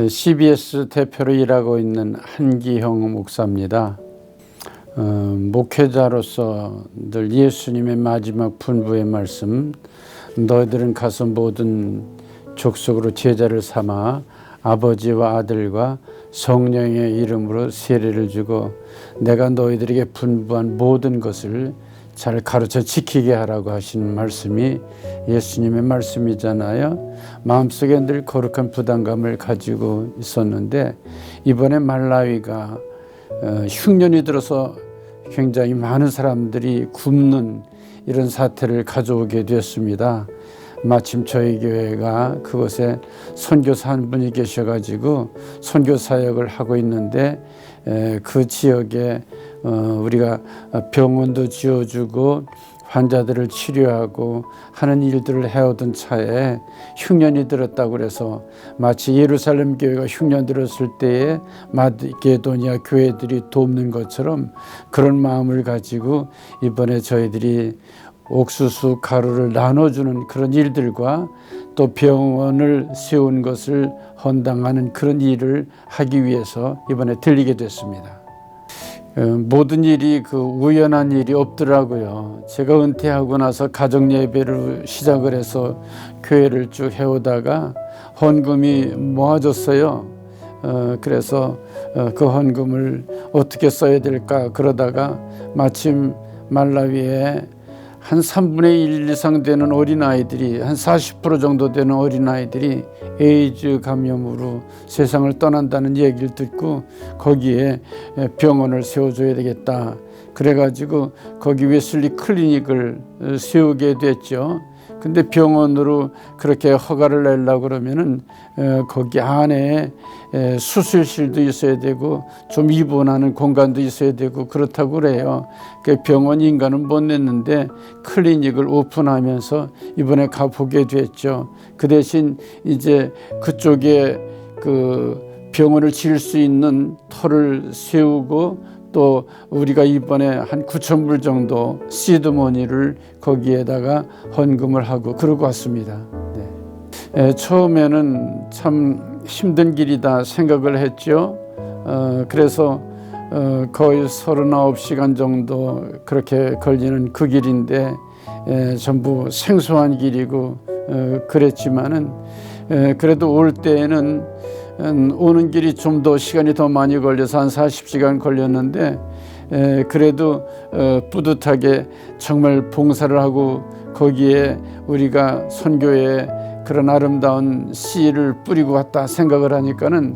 CBS 대표로 일하고 있는 한기형 목사입니다. 목회자로서 늘 예수님의 마지막 분부의 말씀, 너희들은 가서 모든 족속으로 제자를 삼아 아버지와 아들과 성령의 이름으로 세례를 주고 내가 너희들에게 분부한 모든 것을 잘 가르쳐 지키게 하라고 하신 말씀이 예수님의 말씀이잖아요. 마음속에 늘 거룩한 부담감을 가지고 있었는데 이번에 말라위가 흉년이 들어서 굉장히 많은 사람들이 굶는 이런 사태를 가져오게 되었습니다. 마침 저희 교회가 그곳에 선교사 한 분이 계셔가지고 선교 사역을 하고 있는데 그 지역에 우리가 병원도 지어주고 환자들을 치료하고 하는 일들을 해오던 차에 흉년이 들었다고 그래서 마치 예루살렘 교회가 흉년 들었을 때에 마게도니아 교회들이 돕는 것처럼 그런 마음을 가지고 이번에 저희들이 옥수수 가루를 나눠주는 그런 일들과 또 병원을 세운 것을 헌당하는 그런 일을 하기 위해서 이번에 들리게 됐습니다. 모든 일이 우연한 일이 없더라고요. 제가 은퇴하고 나서 가정 예배를 시작을 해서 교회를 쭉 해오다가 헌금이 모아졌어요. 그래서 그 헌금을 어떻게 써야 될까 그러다가 마침 말라위에 한 3분의 1 이상 되는 어린아이들이 한 40% 정도 되는 어린아이들이 에이즈 감염으로 세상을 떠난다는 얘기를 듣고 거기에 병원을 세워줘야 되겠다. 그래가지고 거기 웨슬리 클리닉을 세우게 됐죠. 근데 병원으로 그렇게 허가를 내려고 그러면은 거기 안에 수술실도 있어야 되고 좀 입원하는 공간도 있어야 되고 그렇다고 그래요. 그 병원 인가는 못 냈는데 클리닉을 오픈하면서 이번에 가보게 됐죠. 그 대신 이제 그쪽에 병원을 지을 수 있는 터를 세우고 또 우리가 이번에 한 9,000불 정도 시드머니를 거기에다가 헌금을 하고 그러고 왔습니다. 네. 처음에는 참 힘든 길이다 생각을 했죠. 그래서 거의 39시간 정도 그렇게 걸리는 그 길인데 전부 생소한 길이고 그랬지만은 그래도 올 때에는 오는 길이 좀 더 시간이 더 많이 걸려서 한 40시간 걸렸는데 그래도 뿌듯하게 정말 봉사를 하고 거기에 우리가 선교에 그런 아름다운 씨를 뿌리고 왔다 생각을 하니까는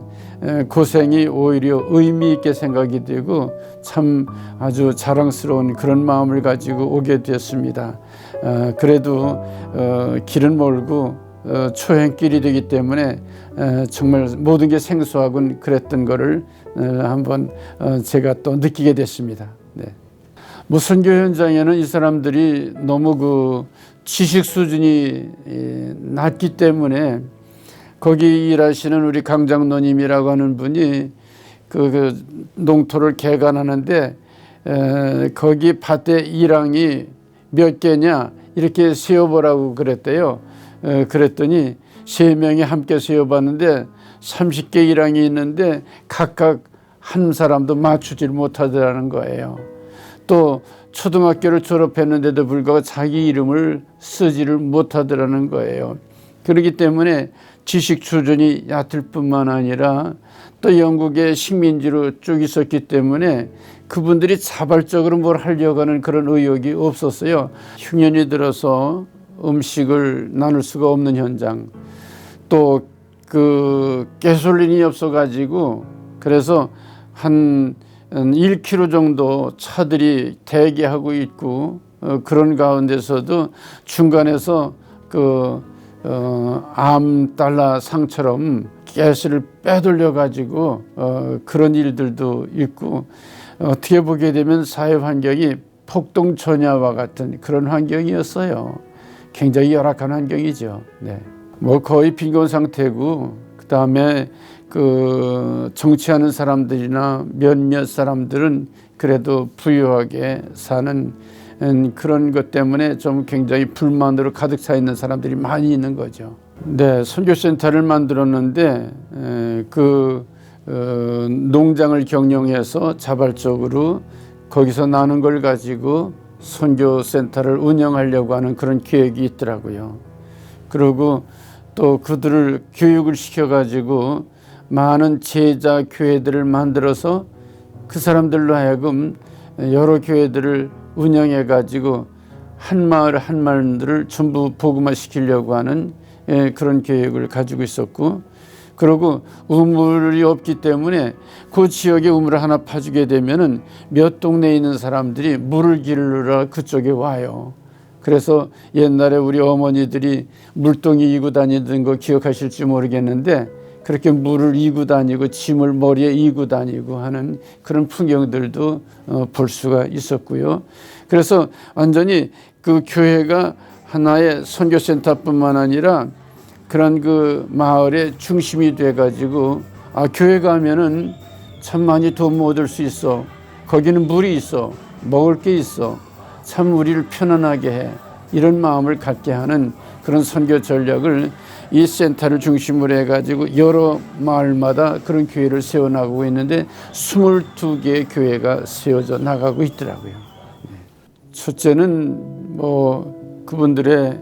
고생이 오히려 의미 있게 생각이 되고 참 아주 자랑스러운 그런 마음을 가지고 오게 됐습니다. 그래도 길은 멀고 초행길이 되기 때문에 정말 모든 게 생소하군 그랬던 거를 한번 제가 또 느끼게 됐습니다. 네. 선교 현장에는 이 사람들이 너무 지식 수준이 낮기 때문에 거기 일하시는 우리 강장로님이라고 하는 분이 농토를 개간하는데 거기 밭에 일항이 몇 개냐 이렇게 세어보라고 그랬대요. 그랬더니 3명이 함께 세어봤는데 30개 일항이 있는데 각각 한 사람도 맞추질 못하더라는 거예요. 또 초등학교를 졸업했는데도 불구하고 자기 이름을 쓰지를 못하더라는 거예요. 그렇기 때문에 지식 수준이 얕을 뿐만 아니라 또 영국의 식민지로 쭉 있었기 때문에 그분들이 자발적으로 뭘 하려고 하는 그런 의욕이 없었어요. 흉년이 들어서 음식을 나눌 수가 없는 현장, 또 가솔린이 없어가지고 그래서 한 1km 정도 차들이 대기하고 있고 그런 가운데서도 중간에서 암달러 상처럼 가스를 빼돌려 가지고 그런 일들도 있고 어떻게 보게 되면 사회 환경이 폭동전야와 같은 그런 환경이었어요. 굉장히 열악한 환경이죠. 네. 거의 빈곤 상태고 그다음에 정치하는 사람들이나 몇몇 사람들은 그래도 부유하게 사는 그런 것 때문에 좀 굉장히 불만으로 가득 차 있는 사람들이 많이 있는 거죠. 네, 선교센터를 만들었는데 농장을 경영해서 자발적으로 거기서 나는 걸 가지고 선교센터를 운영하려고 하는 그런 계획이 있더라고요. 그리고 또 그들을 교육을 시켜가지고 많은 제자 교회들을 만들어서 그 사람들로 하여금 여러 교회들을 운영해가지고 한 마을 한 마을들을 전부 복음화 시키려고 하는 그런 계획을 가지고 있었고, 그리고 우물이 없기 때문에 그 지역에 우물을 하나 파주게 되면은 몇 동네에 있는 사람들이 물을 기르러 그쪽에 와요. 그래서 옛날에 우리 어머니들이 물동이 이고 다니던 거 기억하실지 모르겠는데, 그렇게 물을 이고 다니고 짐을 머리에 이고 다니고 하는 그런 풍경들도 볼 수가 있었고요. 그래서 완전히 그 교회가 하나의 선교센터뿐만 아니라 그런 그 마을의 중심이 돼가지고, 교회 가면은 참 많이 도움 얻을 수 있어. 거기는 물이 있어. 먹을 게 있어. 참 우리를 편안하게 해. 이런 마음을 갖게 하는 그런 선교 전략을 이 센터를 중심으로 해가지고 여러 마을마다 그런 교회를 세워나가고 있는데 22개의 교회가 세워져 나가고 있더라고요. 첫째는 그분들의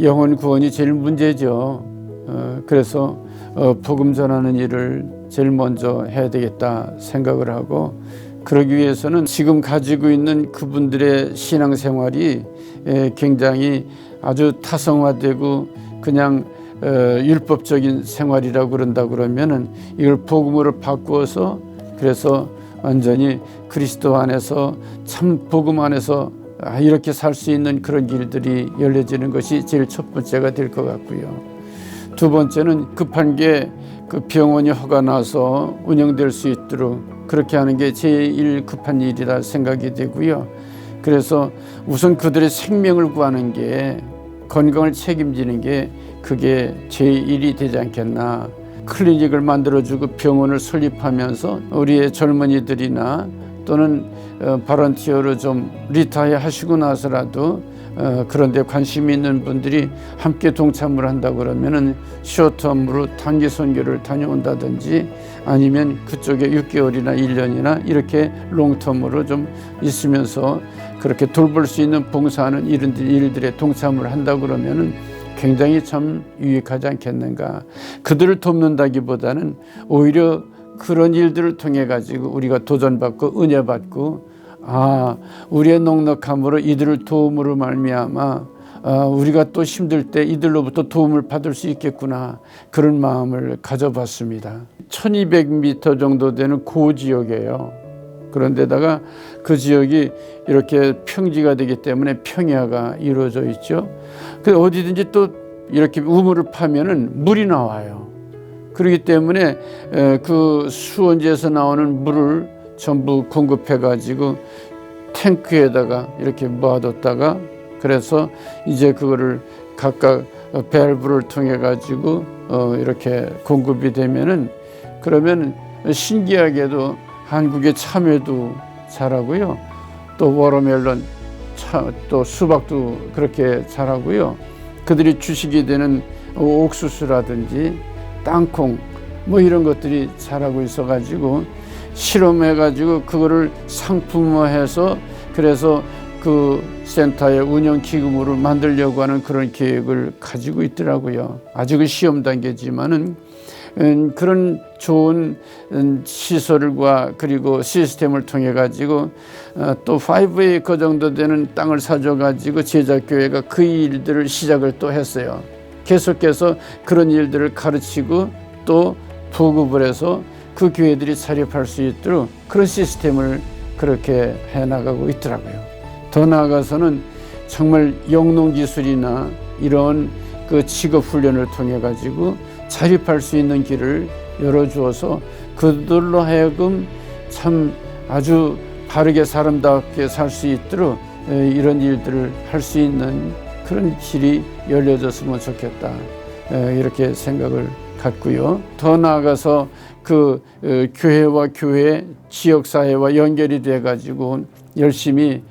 영혼 구원이 제일 문제죠. 그래서 복음 전하는 일을 제일 먼저 해야 되겠다 생각을 하고, 그러기 위해서는 지금 가지고 있는 그분들의 신앙생활이 굉장히 아주 타성화되고 그냥 율법적인 생활이라고 그런다 그러면은 이걸 복음으로 바꾸어서, 그래서 완전히 그리스도 안에서 참 복음 안에서 이렇게 살 수 있는 그런 길들이 열려지는 것이 제일 첫 번째가 될 것 같고요. 두 번째는 급한 게 그 병원이 허가 나서 운영될 수 있도록 그렇게 하는 게 제일 급한 일이라 생각이 되고요. 그래서 우선 그들의 생명을 구하는 게, 건강을 책임지는 게 그게 제1이 되지 않겠나. 클리닉을 만들어주고 병원을 설립하면서 우리의 젊은이들이나 또는 발런티어로 좀 리타이어 하시고 나서라도 그런 데 관심이 있는 분들이 함께 동참을 한다 그러면은 쇼텀으로 단기 선교를 다녀온다든지, 아니면 그쪽에 6개월이나 1년이나 이렇게 롱텀으로 좀 있으면서 그렇게 돌볼 수 있는 봉사하는 이런 일들에 동참을 한다 그러면은 굉장히 참 유익하지 않겠는가. 그들을 돕는다기보다는 오히려 그런 일들을 통해 가지고 우리가 도전받고 은혜받고, 우리의 넉넉함으로 이들을 도움으로 말미암아 우리가 또 힘들 때 이들로부터 도움을 받을 수 있겠구나, 그런 마음을 가져봤습니다. 1200m 정도 되는 고지역이에요. 그런데다가 그 지역이 이렇게 평지가 되기 때문에 평야가 이루어져 있죠. 그 어디든지 또 이렇게 우물을 파면은 물이 나와요. 그렇기 때문에 그 수원지에서 나오는 물을 전부 공급해 가지고 탱크에다가 이렇게 모아뒀다가, 그래서 이제 그거를 각각 밸브를 통해 가지고 이렇게 공급이 되면은, 그러면 신기하게도 한국의 참외도 자라고요, 또 워터멜론, 또 수박도 그렇게 자라고요. 그들이 주식이 되는 옥수수라든지 땅콩 이런 것들이 자라고 있어 가지고 실험해 가지고 그거를 상품화해서, 그래서 그 센터의 운영 기금으로 만들려고 하는 그런 계획을 가지고 있더라고요. 아직은 시험 단계지만은 그런 좋은 시설과 그리고 시스템을 통해 가지고 또 5에이커 정도 되는 땅을 사줘 가지고 제자교회가 그 일들을 시작을 또 했어요. 계속해서 그런 일들을 가르치고 또 보급을 해서 그 교회들이 자립할 수 있도록 그런 시스템을 그렇게 해나가고 있더라고요. 더 나아가서는 정말 영농기술이나 이런 그 직업훈련을 통해 가지고 자립할 수 있는 길을 열어주어서 그들로 하여금 참 아주 바르게 사람답게 살 수 있도록 이런 일들을 할 수 있는 그런 길이 열려졌으면 좋겠다, 이렇게 생각을 갖고요. 더 나아가서 그 교회와 교회, 지역사회와 연결이 돼 가지고 열심히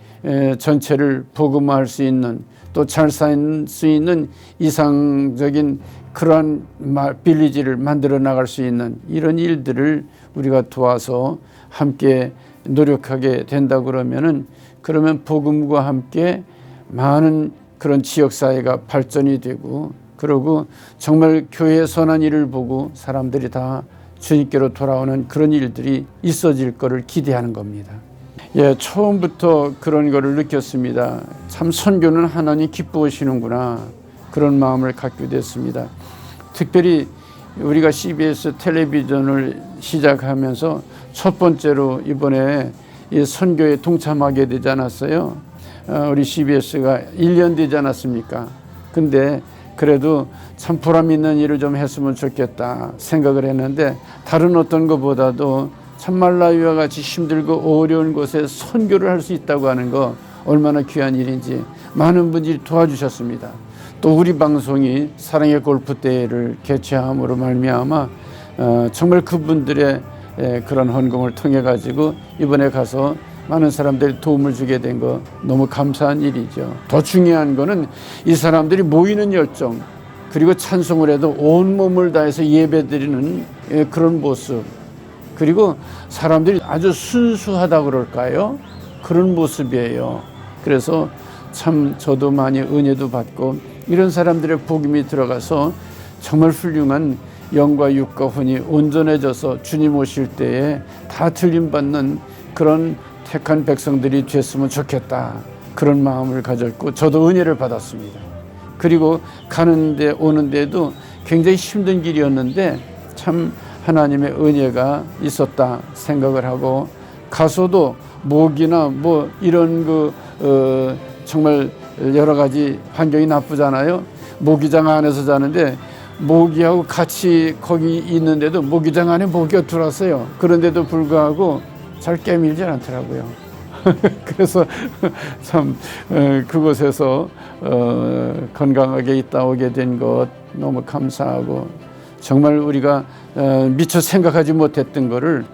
전체를 복음화할 수 있는 또 잘 살 수 있는 이상적인 그러한 빌리지를 만들어 나갈 수 있는 이런 일들을 우리가 도와서 함께 노력하게 된다 그러면 복음과 함께 많은 그런 지역사회가 발전이 되고 그리고 정말 교회의 선한 일을 보고 사람들이 다 주님께로 돌아오는 그런 일들이 있어질 것을 기대하는 겁니다. 예, 처음부터 그런 거를 느꼈습니다. 참 선교는 하나님 기뻐하시는구나 그런 마음을 갖게 됐습니다. 특별히 우리가 CBS 텔레비전을 시작하면서 첫 번째로 이번에 이 선교에 동참하게 되지 않았어요. 우리 CBS가 1년 되지 않았습니까? 근데 그래도 참 보람 있는 일을 좀 했으면 좋겠다 생각을 했는데 다른 어떤 것보다도 참 말라위와 같이 힘들고 어려운 곳에 선교를 할 수 있다고 하는 거 얼마나 귀한 일인지 많은 분들이 도와주셨습니다. 또 우리 방송이 사랑의 골프 대회를 개최함으로 말미암아 정말 그분들의 그런 헌금을 통해 가지고 이번에 가서 많은 사람들이 도움을 주게 된 거 너무 감사한 일이죠. 더 중요한 거는 이 사람들이 모이는 열정 그리고 찬송을 해도 온 몸을 다해서 예배드리는 그런 모습 그리고 사람들이 아주 순수하다 그럴까요? 그런 모습이에요. 그래서 참 저도 많이 은혜도 받고 이런 사람들의 복음이 들어가서 정말 훌륭한 영과 육과 혼이 온전해져서 주님 오실 때에 다 틀림받는 그런 택한 백성들이 됐으면 좋겠다 그런 마음을 가졌고 저도 은혜를 받았습니다. 그리고 가는데 오는데도 굉장히 힘든 길이었는데 참 하나님의 은혜가 있었다 생각을 하고 가서도 모기나 뭐 이런 정말 여러 가지 환경이 나쁘잖아요. 모기장 안에서 자는데 모기하고 같이 거기 있는데도 모기장 안에 모기가 들어왔어요. 그런데도 불구하고 잘 깨밀지 않더라고요. 그래서 참 그곳에서 건강하게 있다 오게 된 것 너무 감사하고 정말 우리가 미처 생각하지 못했던 거를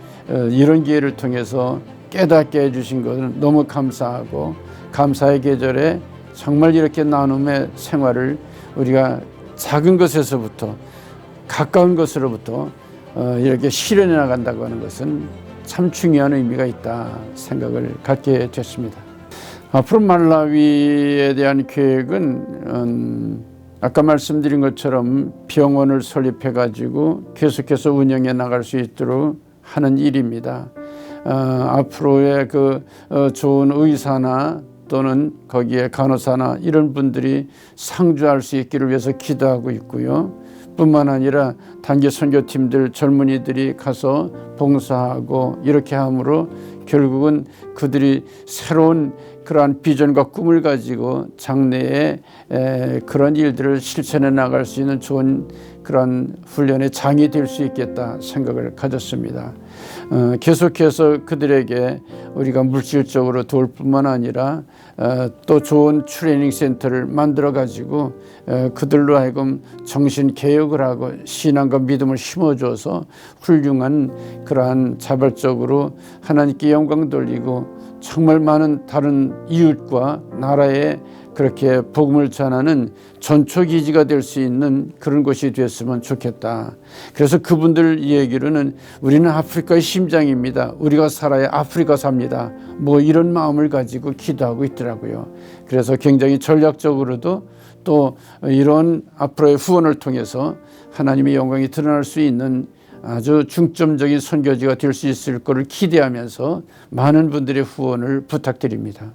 이런 기회를 통해서 깨닫게 해주신 것은 너무 감사하고 감사의 계절에 정말 이렇게 나눔의 생활을 우리가 작은 것에서부터 가까운 것으로부터 이렇게 실현해 나간다고 하는 것은 참 중요한 의미가 있다 생각을 갖게 됐습니다. 앞으로 말라위에 대한 계획은 아까 말씀드린 것처럼 병원을 설립해 가지고 계속해서 운영해 나갈 수 있도록 하는 일입니다. 앞으로의 좋은 의사나 또는 거기에 간호사나 이런 분들이 상주할 수 있기를 위해서 기도하고 있고요. 뿐만 아니라 단기 선교팀들 젊은이들이 가서 봉사하고 이렇게 함으로 결국은 그들이 새로운 그러한 비전과 꿈을 가지고 장래에 그런 일들을 실천해 나갈 수 있는 좋은 그런 훈련의 장이 될 수 있겠다 생각을 가졌습니다. 계속해서 그들에게 우리가 물질적으로 도울 뿐만 아니라 또 좋은 트레이닝 센터를 만들어 가지고 그들로 하여금 정신 개혁을 하고 신앙과 믿음을 심어줘서 훌륭한 그러한 자발적으로 하나님께 영광 돌리고 정말 많은 다른 이웃과 나라에 그렇게 복음을 전하는 전초기지가 될 수 있는 그런 곳이 됐으면 좋겠다. 그래서 그분들 얘기로는 우리는 아프리카의 심장입니다. 우리가 살아야 아프리카 삽니다. 뭐 이런 마음을 가지고 기도하고 있더라고요. 그래서 굉장히 전략적으로도 또 이런 앞으로의 후원을 통해서 하나님의 영광이 드러날 수 있는 아주 중점적인 선교지가 될 수 있을 것을 기대하면서 많은 분들의 후원을 부탁드립니다.